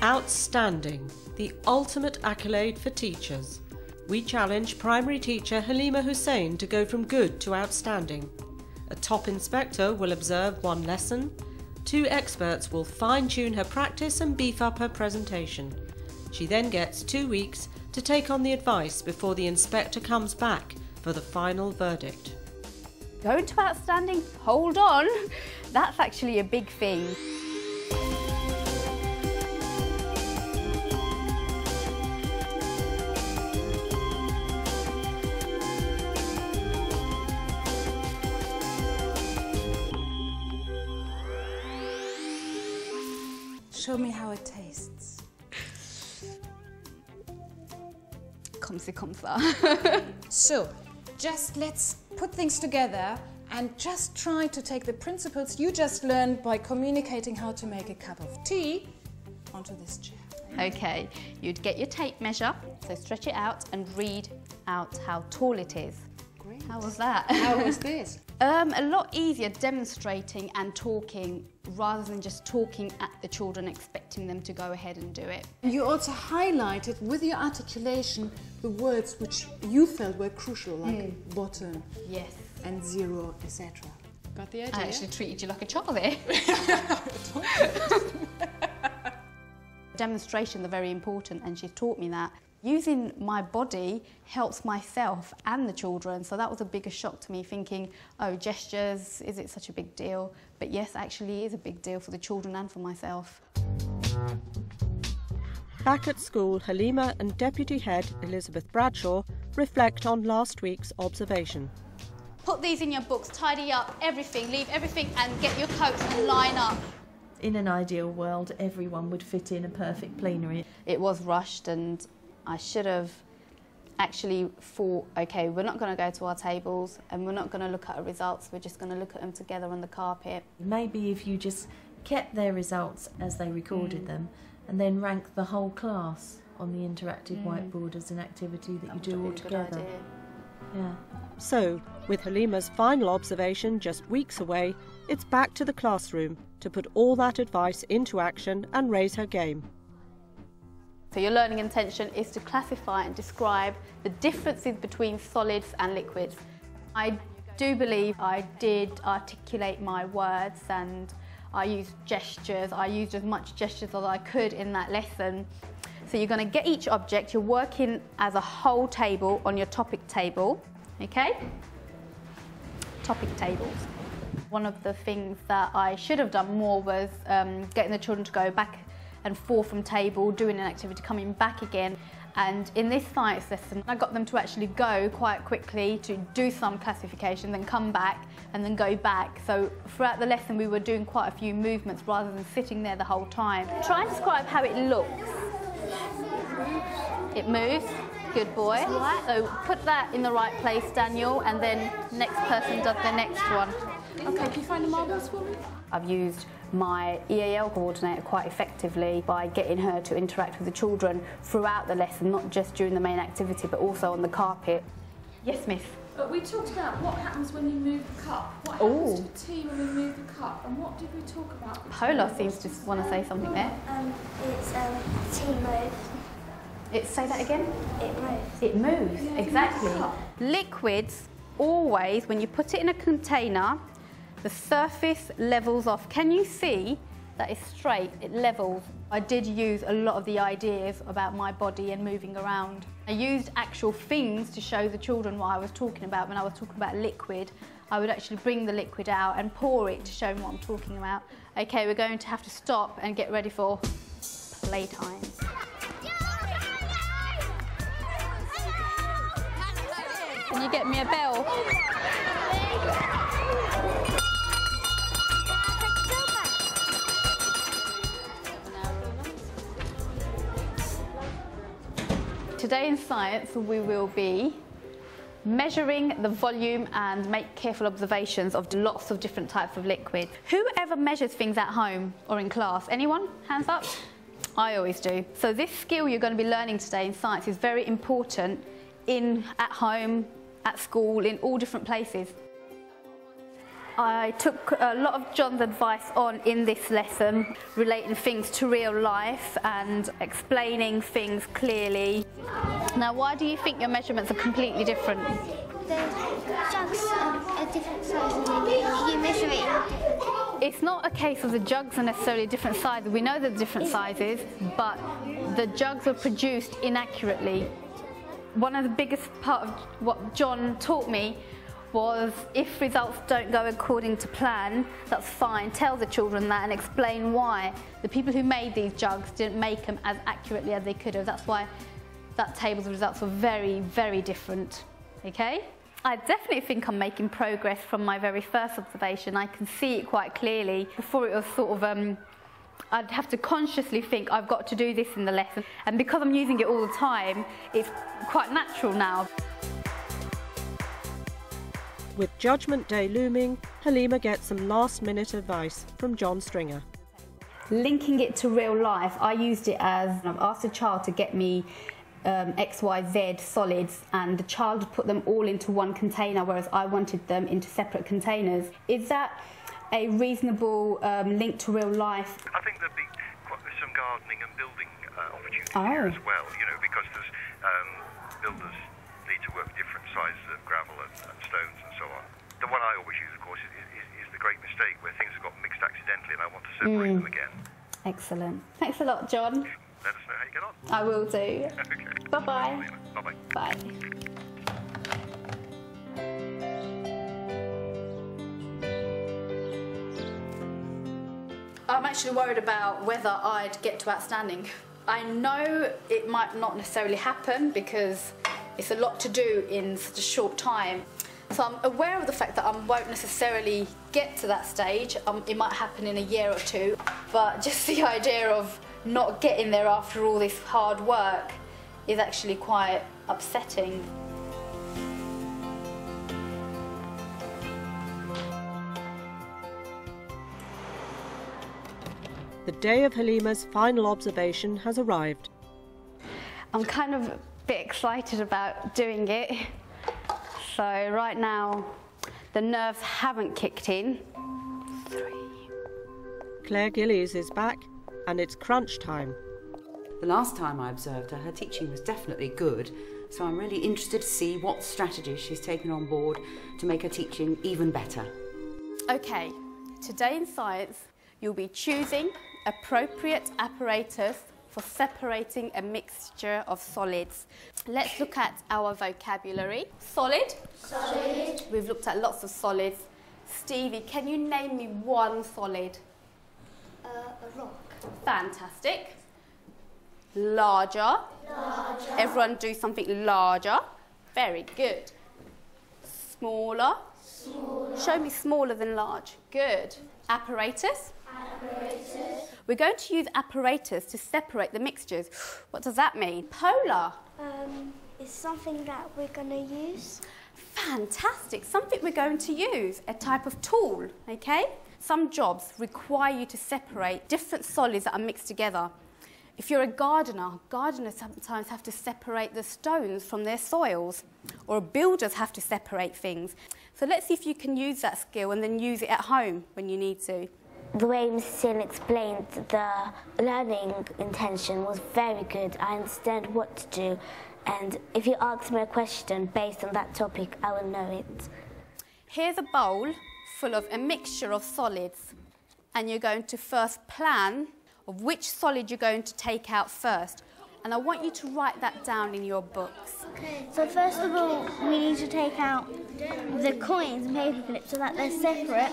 Outstanding, the ultimate accolade for teachers. We challenge primary teacher Halima Hussain to go from good to outstanding. A top inspector will observe one lesson. 2 experts will fine-tune her practice and beef up her presentation. She then gets 2 weeks to take on the advice before the inspector comes back for the final verdict. Going to outstanding? Hold on! That's actually a big thing. Show me how it tastes. Comme c'est comme ça. So, just let's put things together and just try to take the principles you just learned by communicating how to make a cup of tea onto this chair. Okay, you'd get your tape measure, so stretch it out and read out how tall it is. Great. How was that? How was this? A lot easier demonstrating and talking rather than just talking at the children, expecting them to go ahead and do it. You also highlighted with your articulation the words which you felt were crucial, like bottom, Yes. and 0, etc. Got the idea? I actually treated you like a child there. Demonstrations are very important, and she taught me that. Using my body helps myself and the children, so that was a bigger shock to me, thinking, oh, gestures, is it such a big deal? But yes, actually it is a big deal for the children and for myself. Back at school, Halima and Deputy Head Elizabeth Bradshaw reflect on last week's observation. Put these in your books, tidy up everything, leave everything and get your coats and line up. In an ideal world, everyone would fit in a perfect plenary. It was rushed and I should have actually thought, okay, we're not going to go to our tables and we're not going to look at our results, we're just going to look at them together on the carpet. Maybe if you just kept their results as they recorded them and then rank the whole class on the interactive whiteboard as an activity that you do all together. Yeah. So, with Halima's final observation just weeks away, it's back to the classroom to put all that advice into action and raise her game. So your learning intention is to classify and describe the differences between solids and liquids. I do believe I did articulate my words and I used gestures. I used as much gestures as I could in that lesson. So you're going to get each object, you're working as a whole table on your topic table, okay? Topic tables. One of the things that I should have done more was getting the children to go back and forth from table, doing an activity, coming back again. And in this science lesson, I got them to actually go quite quickly to do some classification, then come back and then go back. So throughout the lesson, we were doing quite a few movements rather than sitting there the whole time. Try and describe how it looks. It moves. Good boy. So put that in the right place, Daniel, and then next person does the next one. Okay, can you find the marbles for me? I've used my EAL coordinator quite effectively by getting her to interact with the children throughout the lesson, not just during the main activity, but also on the carpet. Yes, miss? But we talked about what happens when you move the cup. What happens to tea when we move the cup? And what did we talk about? Pola seems to want to say something there. It's tea moves. Say that again? It moves. It moves, Yeah, exactly. it moves. Liquids, always, when you put it in a container, the surface levels off. Can you see that it's straight, it levels? I did use a lot of the ideas about my body and moving around. I used actual things to show the children what I was talking about. When I was talking about liquid, I would actually bring the liquid out and pour it to show them what I'm talking about. Okay, we're going to have to stop and get ready for playtime. Can you get me a bell? Today in science we will be measuring the volume and make careful observations of lots of different types of liquid. Whoever measures things at home or in class? Anyone? Hands up? I always do. So this skill you're going to be learning today in science is very important at home, at school, in all different places. I took a lot of John's advice on in this lesson, relating things to real life and explaining things clearly. Now, why do you think your measurements are completely different? The jugs are different sizes. You measure it. It's not a case of the jugs are necessarily different sizes. We know they're different sizes, but the jugs were produced inaccurately. One of the biggest part of what John taught me was if results don't go according to plan, that's fine. Tell the children that and explain why. The people who made these jugs didn't make them as accurately as they could have. That's why that table's results were very, very different. Okay? I definitely think I'm making progress from my very first observation. I can see it quite clearly. Before it was sort of, I'd have to consciously think I've got to do this in the lesson. And because I'm using it all the time, it's quite natural now. With Judgment Day looming, Halima gets some last-minute advice from John Stringer. Linking it to real life, I used it as I've asked a child to get me X, Y, Z solids, and the child would put them all into one container, whereas I wanted them into separate containers. Is that a reasonable link to real life? I think there'd be some gardening and building opportunities here as well, you know, because there's builders need to work different sizes of gravel and stones and so on. The one I always use, of course, is the great mistake where things have got mixed accidentally and I want to separate them again. Excellent. Thanks a lot, John. Let us know how you get on. I will do. Okay. Bye-bye. Bye-bye. Bye. I'm actually worried about whether I'd get to outstanding. I know it might not necessarily happen because it's a lot to do in such a short time. So I'm aware of the fact that I won't necessarily get to that stage. It might happen in a year or two, but just the idea of not getting there after all this hard work is actually quite upsetting. The day of Halima's final observation has arrived. I'm kind of a bit excited about doing it. So right now, the nerves haven't kicked in. 3. Claire Gillies is back, and it's crunch time. The last time I observed her teaching was definitely good, so I'm really interested to see what strategies she's taken on board to make her teaching even better. Okay, today in science, you'll be choosing appropriate apparatus for separating a mixture of solids. Let's look at our vocabulary. Solid? Solid. We've looked at lots of solids. Stevie, can you name me one solid? A rock. Fantastic. Larger. Larger. Everyone do something larger. Very good. Smaller. Smaller. Show me smaller than large. Good. Apparatus. Apparatus. We're going to use apparatus to separate the mixtures. What does that mean? Polar. It's something that we're going to use. Fantastic. Something we're going to use. A type of tool, okay? Some jobs require you to separate different solids that are mixed together. If you're a gardener, gardeners sometimes have to separate the stones from their soils, or builders have to separate things. So let's see if you can use that skill and then use it at home when you need to. The way Mrs. Sin explained the learning intention was very good. I understand what to do, and if you ask me a question based on that topic, I will know it. Here's a bowl full of a mixture of solids, and you're going to first plan of which solid you're going to take out first. And I want you to write that down in your books. So first of all, we need to take out the coins and paper clips so that they're separate.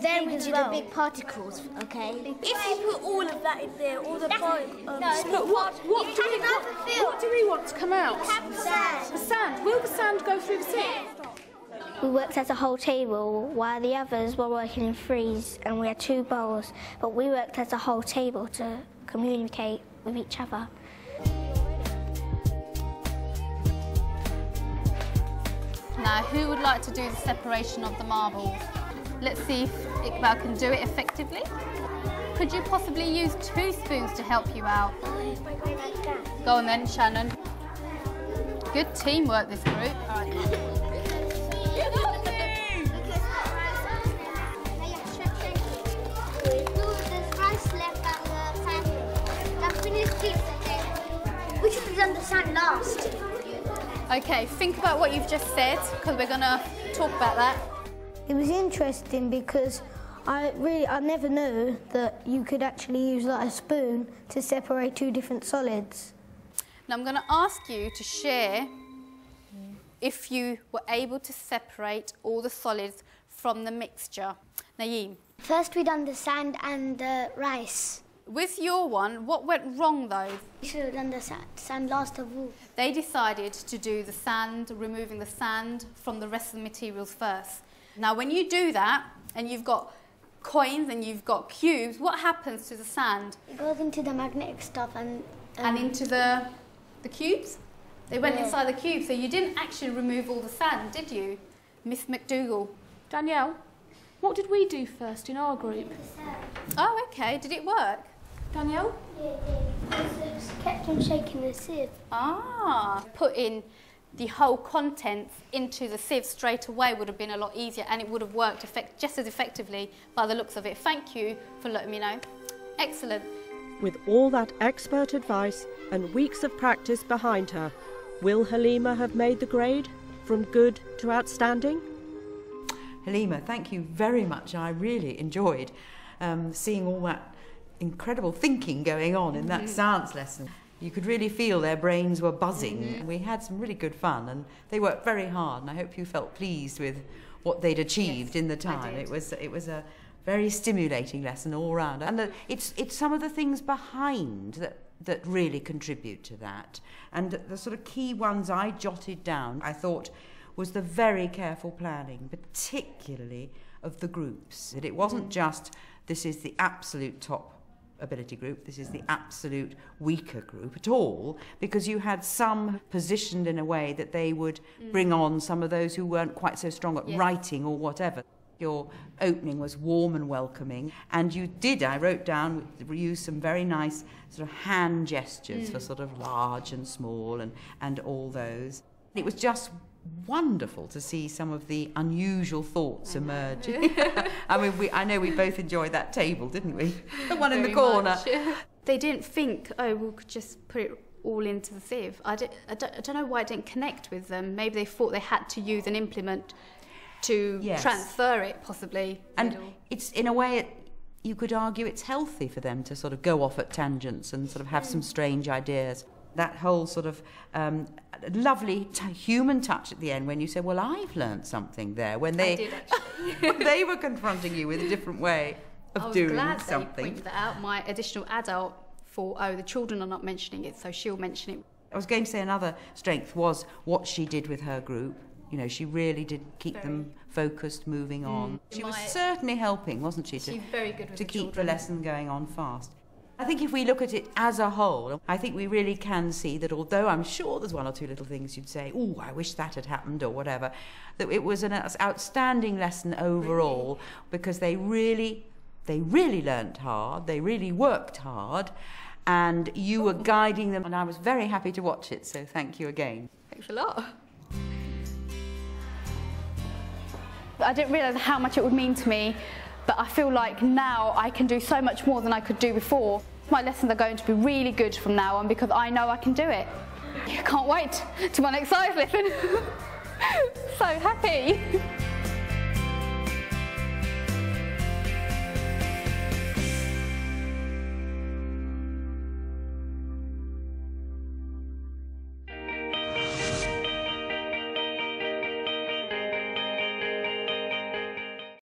Then we do the big particles, okay? If you put all of that in there, all the particles... But what do we want to come out? Sand. The sand. Will the sand go through the sieve? We worked as a whole table while the others were working in threes, and we had 2 bowls, but we worked as a whole table to communicate with each other. Now, who would like to do the separation of the marbles? Let's see if Iqbal can do it effectively. Could you possibly use 2 spoons to help you out? Go on then, Shannon. Good teamwork, this group. All right. rice left on the sand. That's finished kids again. We should have done the sand last. Okay, think about what you've just said, because we're going to talk about that. It was interesting because I never knew that you could actually use like a spoon to separate two different solids. Now I'm going to ask you to share if you were able to separate all the solids from the mixture. Naeem. First we done the sand and the rice. With your one, what went wrong though? We should have done the sand last of all. They decided to do the sand, removing the sand from the rest of the materials first. Now when you do that, and you've got coins and you've got cubes, what happens to the sand? It goes into the magnetic stuff and into the cubes? They went inside the cubes, so you didn't actually remove all the sand, did you, Miss McDougall? Danielle, what did we do first in our group? Oh, okay. Did it work? Danielle? Yeah, it just kept on shaking the sieve. Ah, put in the whole contents into the sieve straight away would have been a lot easier, and it would have worked just as effectively by the looks of it. Thank you for letting me know. Excellent. With all that expert advice and weeks of practice behind her, will Halima have made the grade from good to outstanding? Halima, thank you very much. I really enjoyed seeing all that incredible thinking going on in that science lesson. You could really feel their brains were buzzing. We had some really good fun, and they worked very hard, and I hope you felt pleased with what they'd achieved in the time. It was a very stimulating lesson all round, and it's some of the things behind that really contribute to that. And the sort of key ones I jotted down, I thought, was the very careful planning, particularly of the groups. That it wasn't just, this is the absolute top ability group, this is the absolute weaker group at all, because you had some positioned in a way that they would bring on some of those who weren't quite so strong at writing or whatever. Your opening was warm and welcoming, and you did, I wrote down, use some very nice sort of hand gestures for sort of large and small and all those. It was just wonderful to see some of the unusual thoughts emerge. I mean, I know we both enjoyed that table, didn't we? The one in the corner. They didn't think, oh, we could just put it all into the sieve. I don't know why it didn't connect with them. Maybe they thought they had to use an implement to transfer it, possibly. And it's, in a way, you could argue it's healthy for them to sort of go off at tangents and sort of have some strange ideas. That whole sort of lovely human touch at the end when you say, well, I've learnt something there, when they did, actually. they were confronting you with a different way of doing something. I was glad that you pointed that out. My additional adult thought, oh, the children are not mentioning it, so she'll mention it. I was going to say another strength was what she did with her group. You know, she really did keep them focused, moving on. She was certainly helping, wasn't she, She's very good with to the keep children. the lesson going on fast. I think if we look at it as a whole, I think we really can see that although I'm sure there's one or two little things you'd say, oh, I wish that had happened or whatever, that it was an outstanding lesson overall, because they really learnt hard, they really worked hard, and you were guiding them, and I was very happy to watch it, so thank you again. Thanks a lot. I didn't realise how much it would mean to me, but I feel like now I can do so much more than I could do before. My lessons are going to be really good from now on because I know I can do it. I can't wait to my next science lesson. So happy.